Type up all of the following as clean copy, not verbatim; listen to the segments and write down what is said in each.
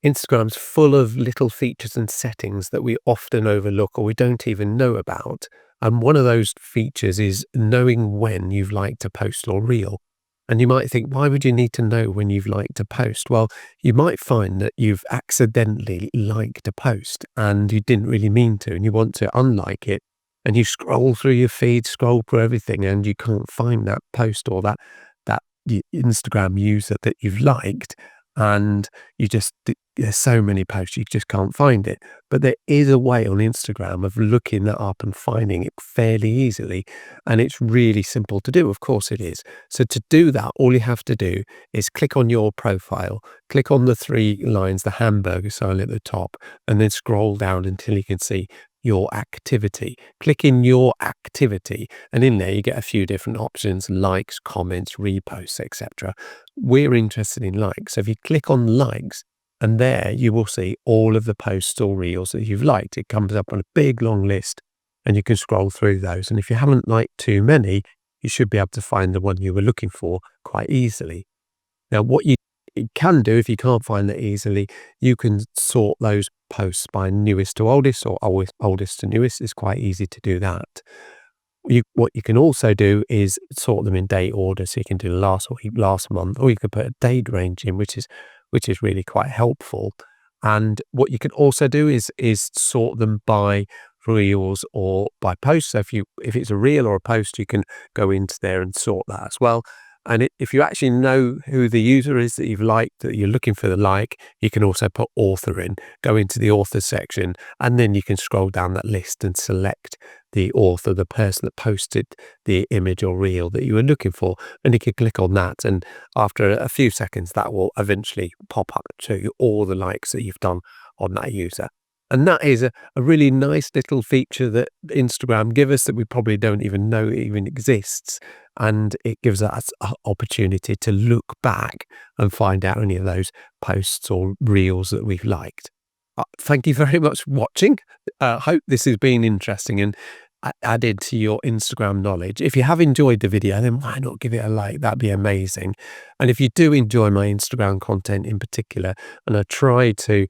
Instagram's full of little features and settings that we often overlook or we don't even know about. And one of those features is knowing when you've liked a post or reel. And you might think, why would you need to know when you've liked a post? Well, you might find that you've accidentally liked a post and you didn't really mean to, and you want to unlike it. And you scroll through your feed, scroll through everything, and you can't find that post or that Instagram user that you've liked. And there's so many posts, you just can't find it. But there is a way on Instagram of looking that up and finding it fairly easily. And it's really simple to do. Of course it is. So to do that, all you have to do is click on your profile, click on the three lines, the hamburger sign at the top, and then scroll down until you can see your activity. Click in your activity, and in there you get a few different options: likes, comments, reposts, etc. We're interested in likes. So if you click on likes, and there you will see all of the posts or reels that you've liked. It comes up on a big long list, and you can scroll through those. And if you haven't liked too many, you should be able to find the one you were looking for quite easily. Now, what you can do, if you can't find that easily, you can sort those posts by newest to oldest, or oldest to newest. Is quite easy to do that. What you can also do is sort them in date order. So you can do last week, last month, or you can put a date range in, which is really quite helpful. And what you can also do is sort them by reels or by posts. So if it's a reel or a post, you can go into there and sort that as well. And if you actually know who the user is that you've liked, that you're looking for the like, you can also put author in, go into the author section, and then you can scroll down that list and select the author, the person that posted the image or reel that you were looking for. And you can click on that. And after a few seconds, that will eventually pop up to all the likes that you've done on that user. And that is a really nice little feature that Instagram give us that we probably don't even know it even exists. And it gives us an opportunity to look back and find out any of those posts or reels that we've liked. Thank you very much for watching. Hope this has been interesting and added to your Instagram knowledge. If you have enjoyed the video, then why not give it a like? That'd be amazing. And if you do enjoy my Instagram content in particular, and I try to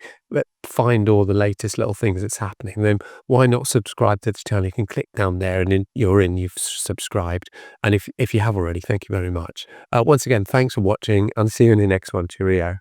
find all the latest little things that's happening, then why not subscribe to the channel? You can click down there and then you've subscribed. And if you have already, thank you very much. Once again, thanks for watching, and see you in the next one. Cheerio.